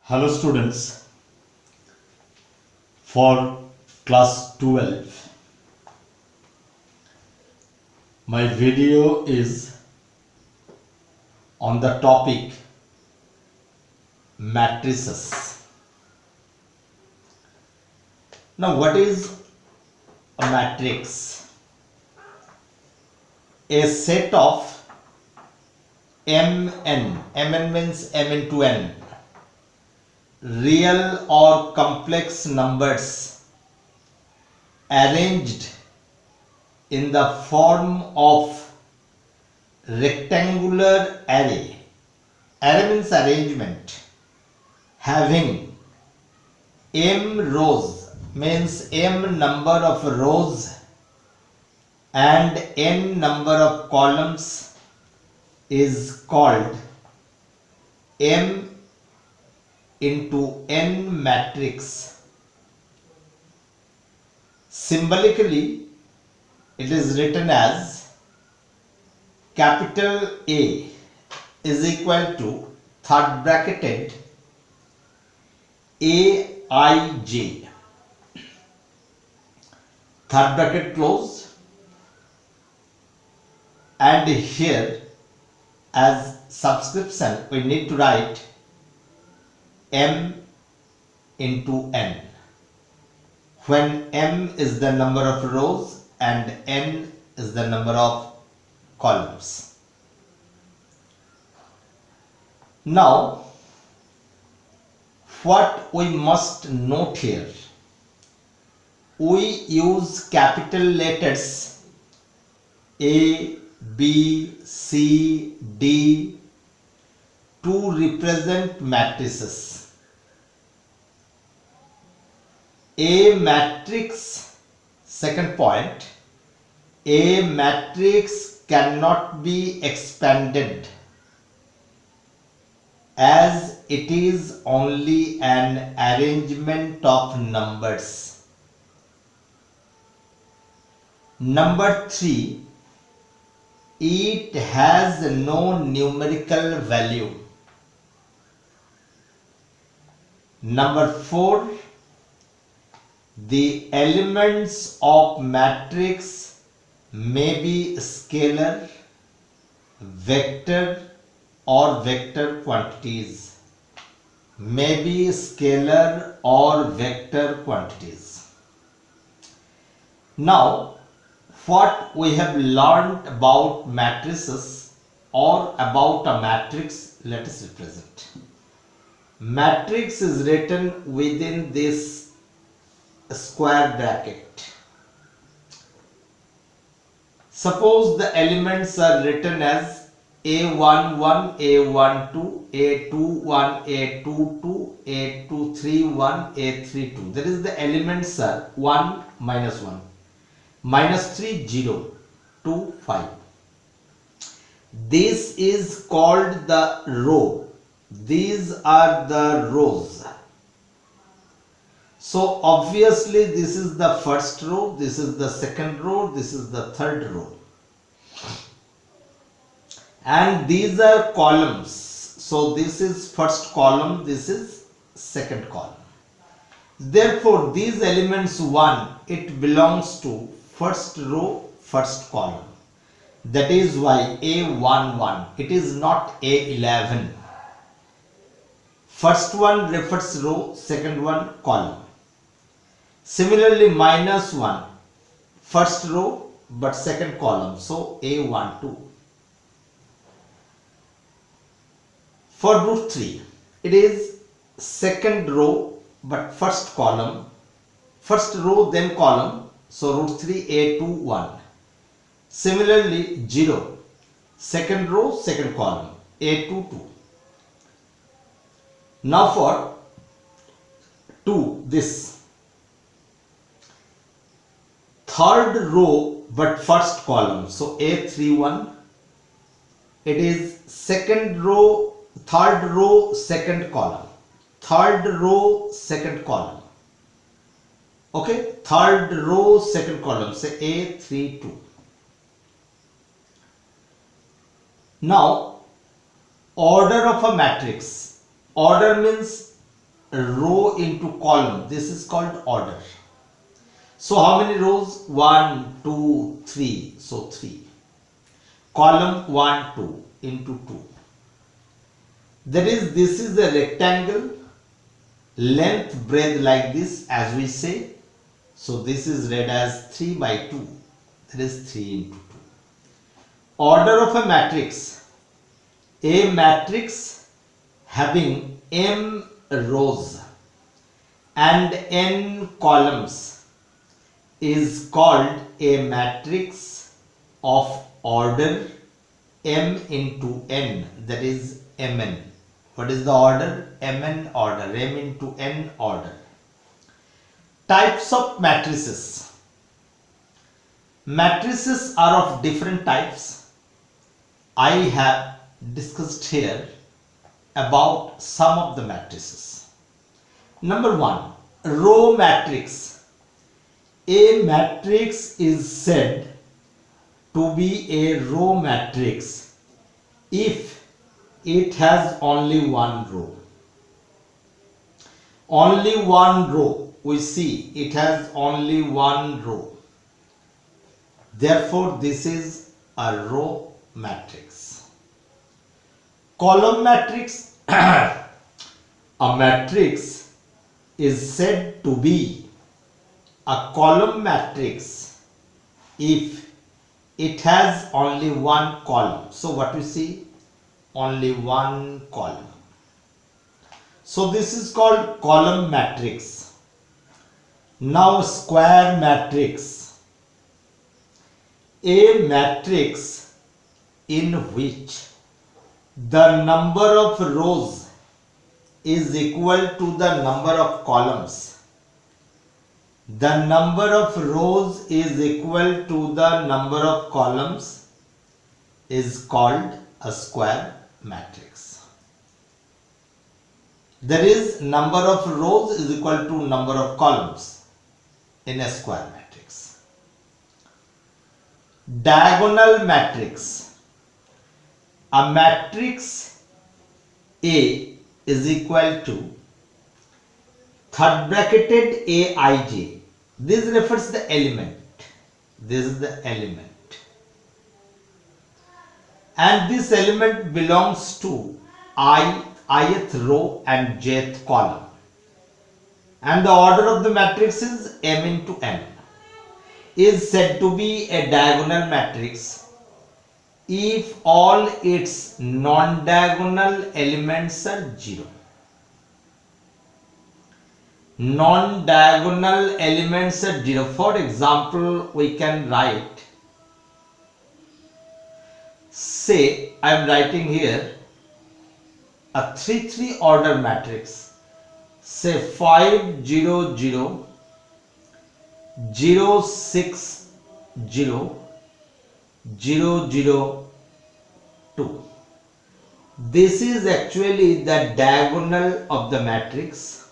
Hello students, for class 12, my video is on the topic matrices. Now what is a matrix? A set of mn means m into n, real or complex numbers arranged in the form of rectangular array. Array means arrangement, having m rows means m number of rows and n number of columns is called m into n matrix. Symbolically, it is written as capital A is equal to third bracketed Aij, third bracket close, and here as subscription we need to write m into n, when m is the number of rows and n is the number of columns. Now what we must note here, we use capital letters A, B, C, D to represent matrices. A matrix, second point, a matrix cannot be expanded as it is only an arrangement of numbers. Number 3, it has no numerical value. Number 4, the elements of matrix may be scalar, vector or vector quantities. May be scalar or vector quantities. Now, what we have learned about matrices or about a matrix, let us represent. Matrix is written within this square bracket. Suppose the elements are written as A11, A12, A21, A22, A231, A32. That is, the elements are 1, minus 1, minus 3, 0, 2, 5. This is called the row. These are the rows. So obviously this is the first row, this is the second row, this is the third row. And these are columns. So this is first column, this is second column. Therefore these elements 1, it belongs to first row, first column. That is why A11, it is not A11. First one refers row, second one column. Similarly, minus 1, first row but second column, so A12. For root 3, it is second row but first column, first row then column, so root 3 A21. Similarly, 0, second row, second column, A22. Now for 2, this third row but first column, so A31, it is second row, third row, second column, third row, second column. Okay, third row, second column, say A32. Now order of a matrix. Order means row into column, this is called order. So how many rows? 1, 2, 3. So 3. Column 1, 2 into 2. That is, this is a rectangle, length, breadth like this as we say. So this is read as 3 by 2. That is 3 into 2. Order of a matrix. A matrix having m rows and n columns is called a matrix of order m into n, that is mn. What is the order? Mn order, m into n order. Types of matrices. Matrices are of different types. I have discussed here about some of the matrices. Number 1, row matrix. A matrix is said to be a row matrix if it has only one row. Only one row. We see it has only one row. Therefore, this is a row matrix. Column matrix. A matrix is said to be a column matrix if it has only one column. So what we see? Only one column. So this is called column matrix. Now square matrix. A matrix in which the number of rows is equal to the number of columns. The number of rows is equal to the number of columns is called a square matrix. There is number of rows is equal to number of columns in a square matrix. Diagonal matrix. A matrix A is equal to third bracketed Aij. This refers the element. This is the element. And this element belongs to ith row and jth column. And the order of the matrix is m into n. Is said to be a diagonal matrix if all its non-diagonal elements are 0. Non-diagonal elements are 0. For example, we can write, say I am writing here a 3-3 order matrix, say 5 0 0 0 6 0 0 0 2. This is actually the diagonal of the matrix.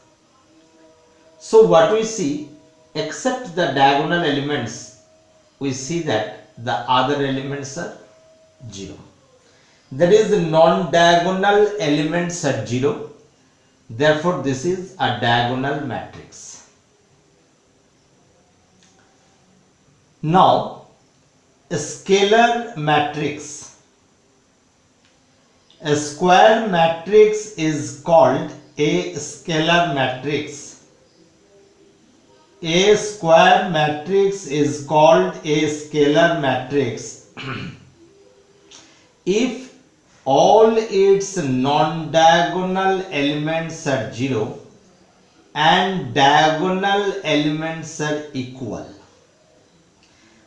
So what we see, except the diagonal elements, we see that the other elements are 0. That is, the non-diagonal elements are 0. Therefore, this is a diagonal matrix. Now, a scalar matrix. A square matrix is called a scalar matrix. A square matrix is called a scalar matrix if all its non-diagonal elements are 0 and diagonal elements are equal.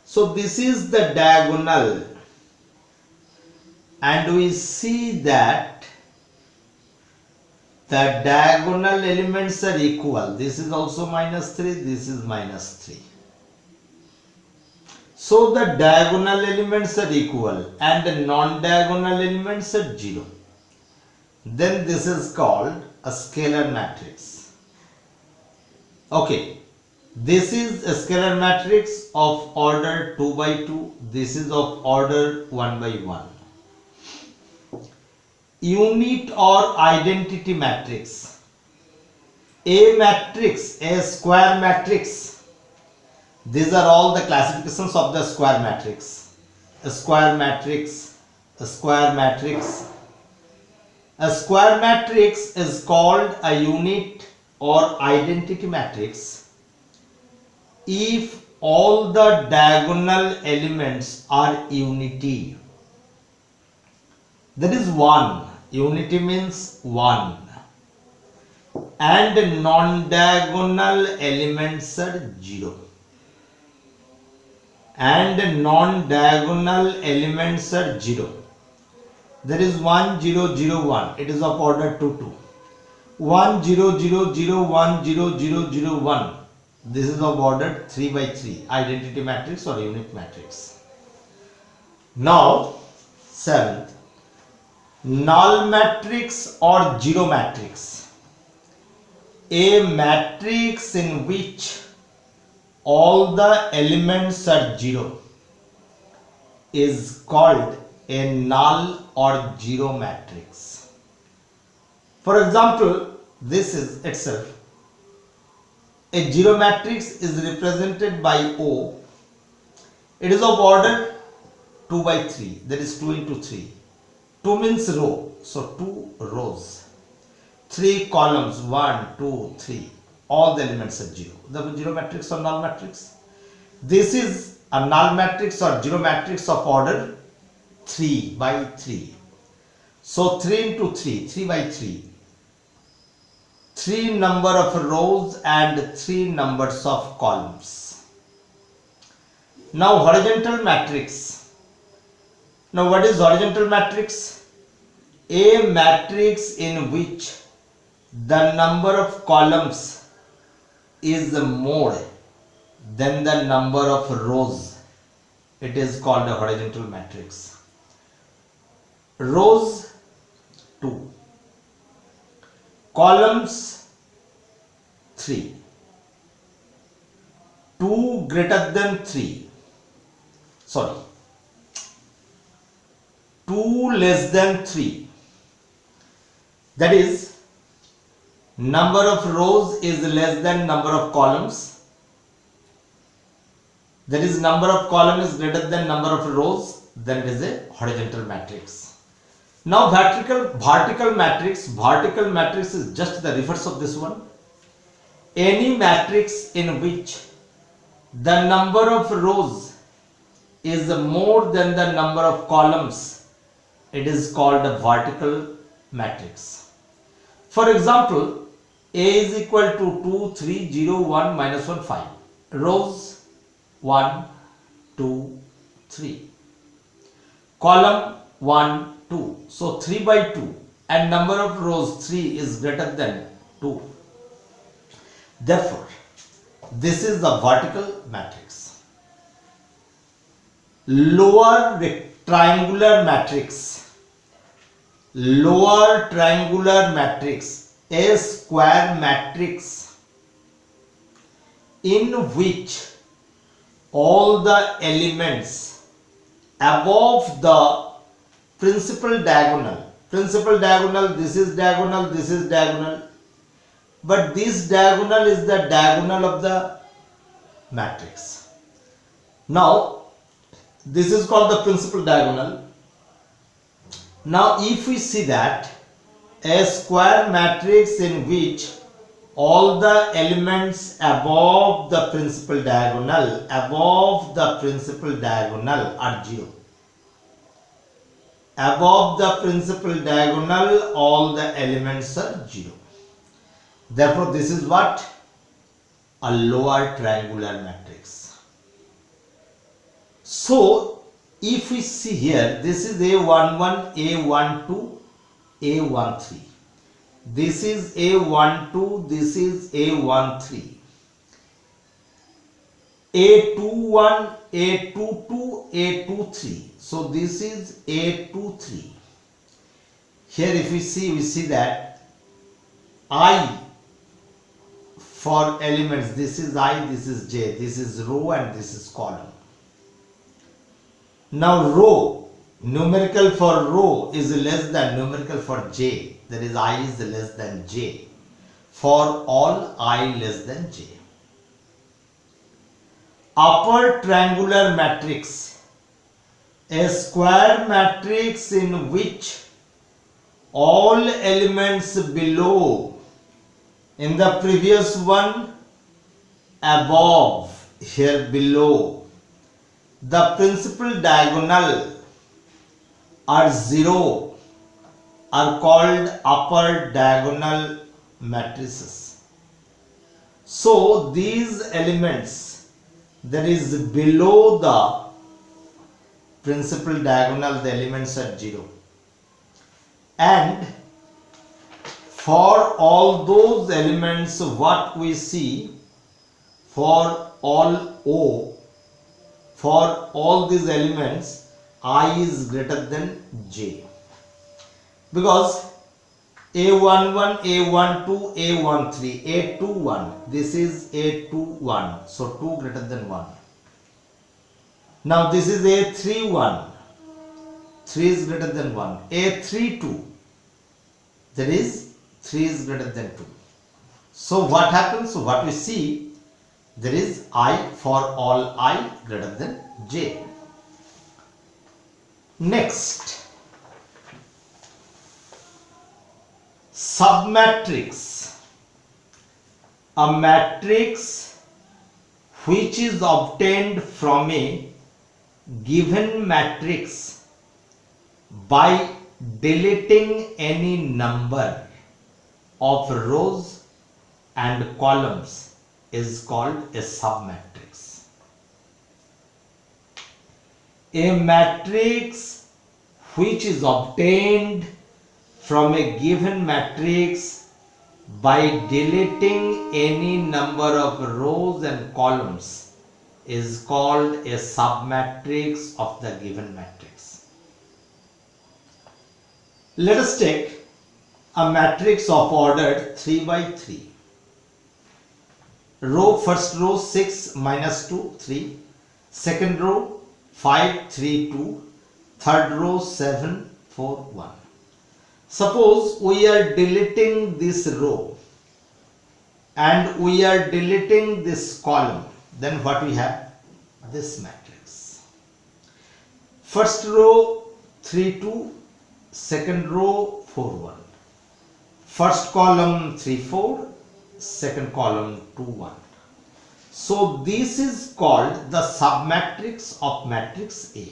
So this is the diagonal, and we see that the diagonal elements are equal. This is also minus 3, this is minus 3. So the diagonal elements are equal and the non-diagonal elements are 0. Then this is called a scalar matrix. Okay, this is a scalar matrix of order 2 by 2. This is of order 1 by 1. Unit or identity matrix. A matrix, a square matrix. These are all the classifications of the square matrix. A square matrix, a square matrix. A square matrix is called a unit or identity matrix if all the diagonal elements are unity. That is 1. Unity means 1. And non-diagonal elements are 0. And non-diagonal elements are 0. There is 1 0 0 1. It is of order 2 2. 1 0 0 0 1 0 0 0 1. This is of order 3 by 3. Identity matrix or unit matrix. Now 7th. Null matrix or zero matrix. A matrix in which all the elements are 0 is called a null or zero matrix. For example, this is itself. A zero matrix is represented by O. It is of order 2 by 3. That is 2 into 3. 2 means row. So 2 rows. 3 columns. 1, 2, 3. All the elements are 0. The zero matrix or null matrix. This is a null matrix or zero matrix of order 3 by 3. So 3 into 3, 3 by 3. 3 number of rows and 3 numbers of columns. Now horizontal matrix. Now what is horizontal matrix? A matrix in which the number of columns is more than the number of rows. It is called a horizontal matrix. Rows 2, columns 3, 2 greater than 3, 2 less than 3. That is, number of rows is less than number of columns. That is, number of columns is greater than number of rows. Then it is a horizontal matrix. Now vertical matrix. Vertical matrix is just the reverse of this one. Any matrix in which the number of rows is more than the number of columns, it is called a vertical matrix. For example, A is equal to 2, 3, 0, 1, minus 1, 5. Rows 1, 2, 3. Column 1, 2. So 3 by 2 and number of rows 3 is greater than 2. Therefore, this is the vertical matrix. Lower triangular matrix. Lower triangular matrix. A square matrix in which all the elements above the principal diagonal. This is diagonal, but this diagonal is the diagonal of the matrix. Now this is called the principal diagonal. Now if we see that a square matrix in which all the elements above the principal diagonal are 0. Above the principal diagonal, all the elements are 0. Therefore, this is what? A lower triangular matrix. So, if we see here, this is A11, A12, A13. This is A12, this is A13. A21, A22, A23. So this is A23. Here if we see that I for elements, this is I, this is J, this is row and this is column. Now row, numerical for row is less than numerical for J. That is I is less than J. for all I less than j. Upper triangular matrix, a square matrix in which all elements below, in the previous one above, here below, the principal diagonal are 0 are called upper diagonal matrices. So these elements that is below the principal diagonal, the elements are 0, and for all those elements what we see, for all O, for all these elements I is greater than j, because A11, A12, A13, A21, this is A21, so 2 greater than 1. Now this is A31, 3 is greater than 1. A32, that is 3 is greater than 2. So what happens? So what we see, there is I for all I greater than j. Next, submatrix. A matrix which is obtained from a given matrix by deleting any number of rows and columns is called a submatrix. A matrix which is obtained from a given matrix by deleting any number of rows and columns is called a submatrix of the given matrix. Let us take a matrix of order 3 by 3. First row 6 minus 2 3, second row 5 3 2, third row 7 4 1. Suppose we are deleting this row and we are deleting this column, then what we have? This matrix. First row 3 2, second row 4 1, first column 3 4, second column 2 1. So this is called the submatrix of matrix A.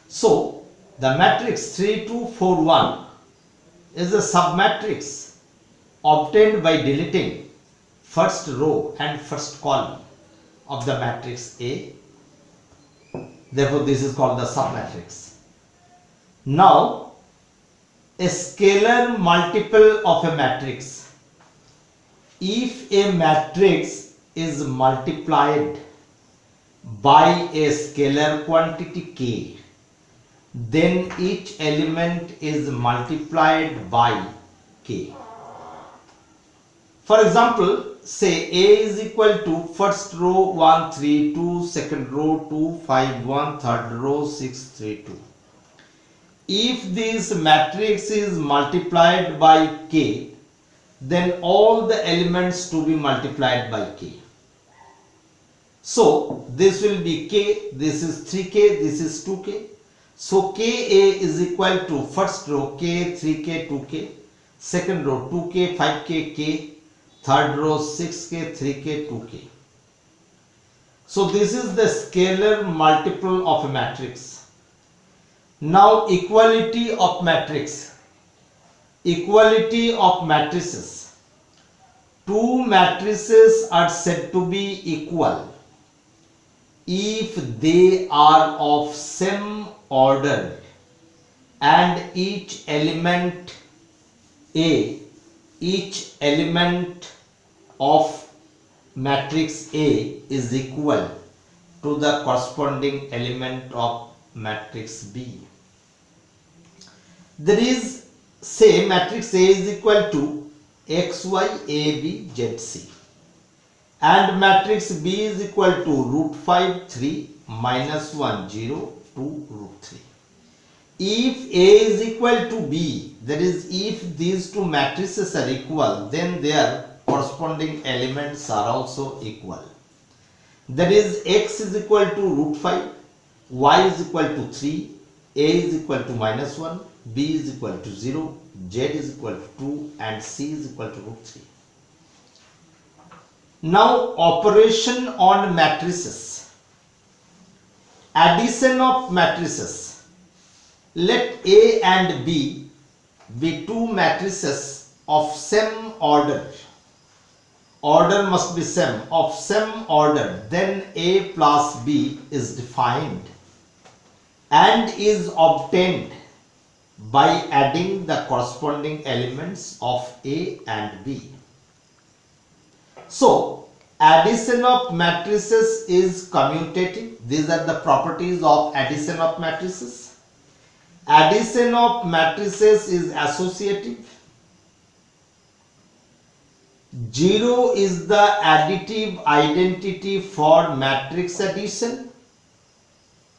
So the matrix 3 2 4 1 is a submatrix obtained by deleting first row and first column of the matrix A. Therefore this is called the submatrix. Now a scalar multiple of a matrix. If a matrix is multiplied by a scalar quantity k, then each element is multiplied by k. For example, say A is equal to first row 1 3 2, second row 2 5 1, third row 6 3 2. If this matrix is multiplied by k, then all the elements to be multiplied by k. So this will be k, this is 3k, this is 2k. So ka is equal to first row k 3k 2k, second row 2k 5k k, third row 6k 3k 2k. So this is the scalar multiple of a matrix. Now equality of matrix. Equality of matrices. Two matrices are said to be equal if they are of same order and each element of matrix A is equal to the corresponding element of matrix B. There is, say, matrix A is equal to xy ab zc and matrix B is equal to root 5 3 minus 1 0 2 root 3. If A is equal to B, that is if these two matrices are equal, then their corresponding elements are also equal. That is, x is equal to root 5, y is equal to 3, a is equal to minus 1, b is equal to 0, z is equal to 2 and c is equal to root 3. Now operation on matrices. Addition of matrices. Let A and B be two matrices of same order. Order must be same, of same order. Then A plus B is defined and is obtained by adding the corresponding elements of A and B. So, addition of matrices is commutative. These are the properties of addition of matrices. Addition of matrices is associative. 0 is the additive identity for matrix addition.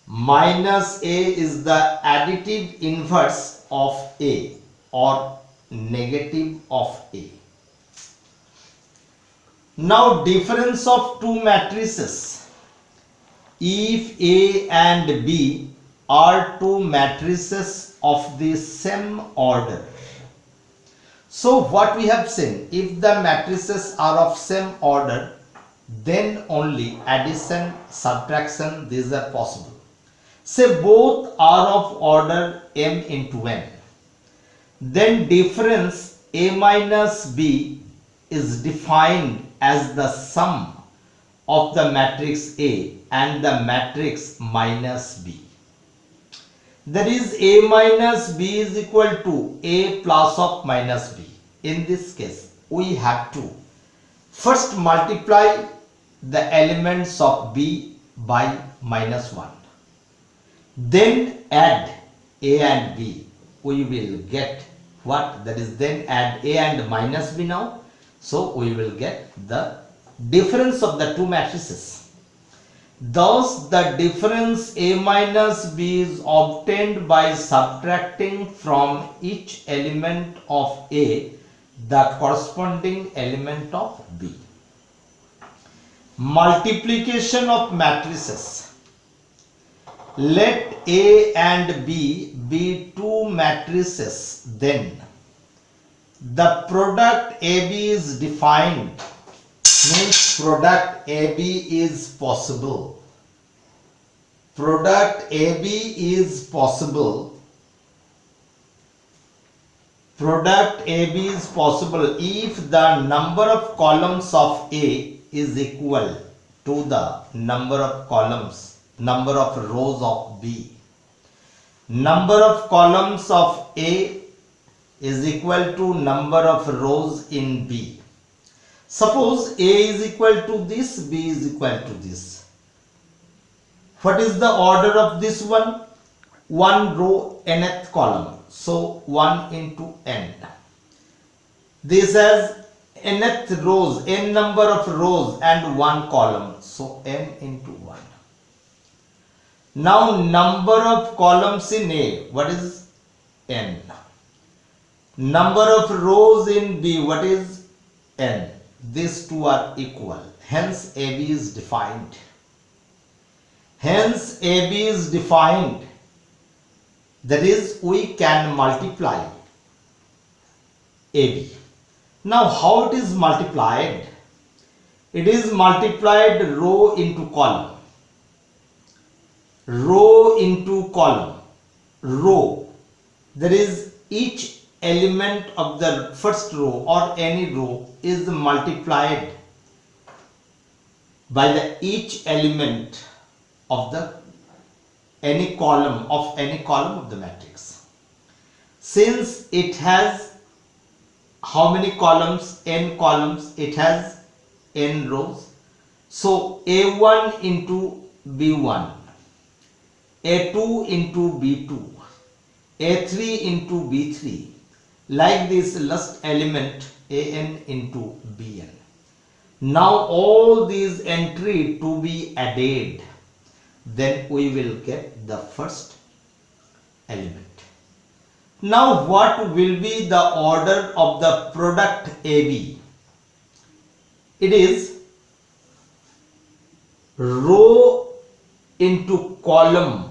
Minus A is the additive inverse of A or negative of A. Now difference of two matrices. If A and B are two matrices of the same order. So what we have seen, if the matrices are of same order, then only addition, subtraction, these are possible. Say both are of order m into n. Then difference A minus B is defined as the sum of the matrix A and the matrix minus B. That is, A minus B is equal to A plus of minus B. In this case, we have to first multiply the elements of B by minus 1. Then add A and B. We will get what? That is, then add A and minus B now. So we will get the difference of the two matrices. Thus, the difference A minus B is obtained by subtracting from each element of A the corresponding element of B. Multiplication of matrices. Let A and B be two matrices, then the product AB is defined, means product AB is possible. Product AB is possible. Product AB is possible if the number of columns of A is equal to the number of rows of B. Number of columns of A is equal to number of rows in B. Suppose A is equal to this, B is equal to this. What is the order of this one? 1 row, nth column. So 1 into n. This has nth rows, n number of rows and 1 column. So n into 1. Now number of columns in A, what is n? Number of rows in B, what is n? These two are equal. Hence AB is defined. Hence AB is defined. That is, we can multiply AB. Now how it is multiplied? It is multiplied row into column. Row into column. Row. That is, each element of the first row or any row is multiplied by the each element of the any column of the matrix. Since it has how many columns? N columns. It has n rows. So A1 into B1, A2 into B2, A3 into B3. Like this last element An into Bn. Now all these entry to be added, then we will get the first element. Now what will be the order of the product AB? it is row into column,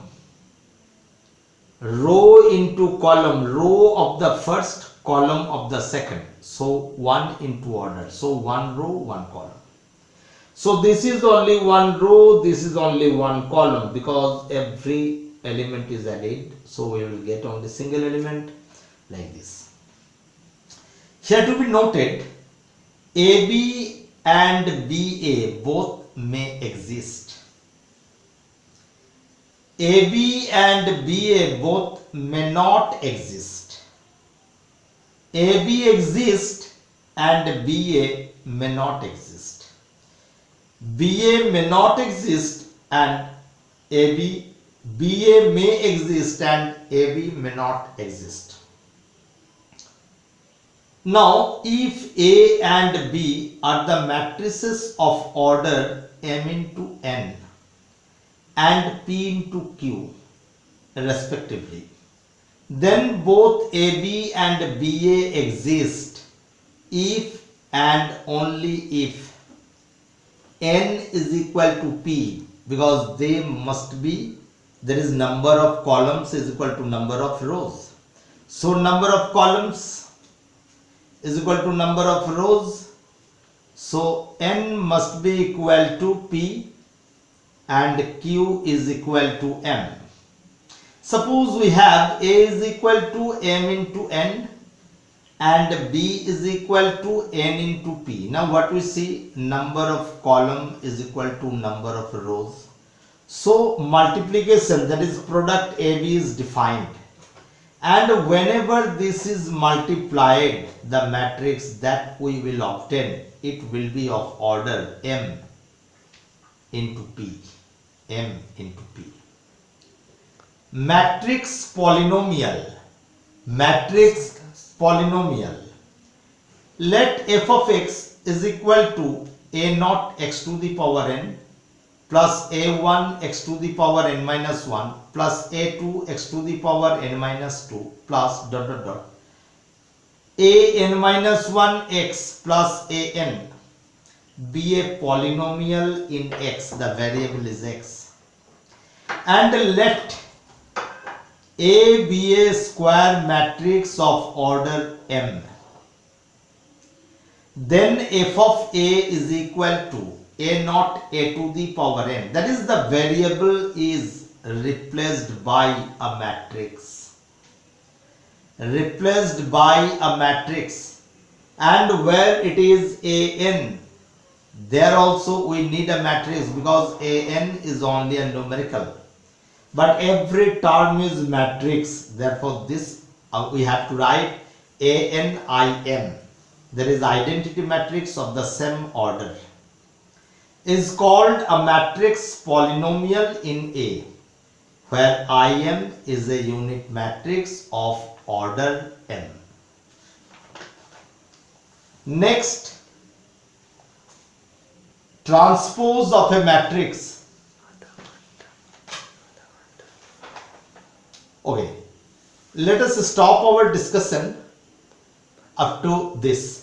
row into column, row of the first, column of the second. So 1 into order. So 1 row, 1 column. So this is only 1 row, this is only 1 column, because every element is arrayed. So we will get only single element like this. Here to be noted, AB and BA both may exist. AB and BA both may not exist. AB exists and BA may not exist. BA may not exist and BA may exist and AB may not exist. Now, if A and B are the matrices of order m into n and p into q respectively, then both AB and BA exist if and only if n is equal to p, because they must be, there is number of columns is equal to number of rows. So number of columns is equal to number of rows. So n must be equal to p and q is equal to m. Suppose we have A is equal to m into n and B is equal to n into p. Now what we see, number of column is equal to number of rows. So multiplication, that is product AB, is defined. And whenever this is multiplied, the matrix that we will obtain, it will be of order m into p, m into p. Matrix polynomial, matrix polynomial. Let f of x is equal to a naught x to the power n plus a1 x to the power n minus 1 plus a2 x to the power n minus 2 plus dot dot dot a n minus 1 x plus a n be a polynomial in x, the variable is x, and let A be a square matrix of order m. Then f of A is equal to a naught a to the power n, that is the variable is replaced by a matrix, replaced by a matrix, and where it is a n, there also we need a matrix, because a n is only a numerical, but every term is matrix. Therefore this we have to write a n I m, there is identity matrix of the same order, is called a matrix polynomial in A, where Im is a unit matrix of order m. Next, transpose of a matrix. Okay, let us stop our discussion up to this.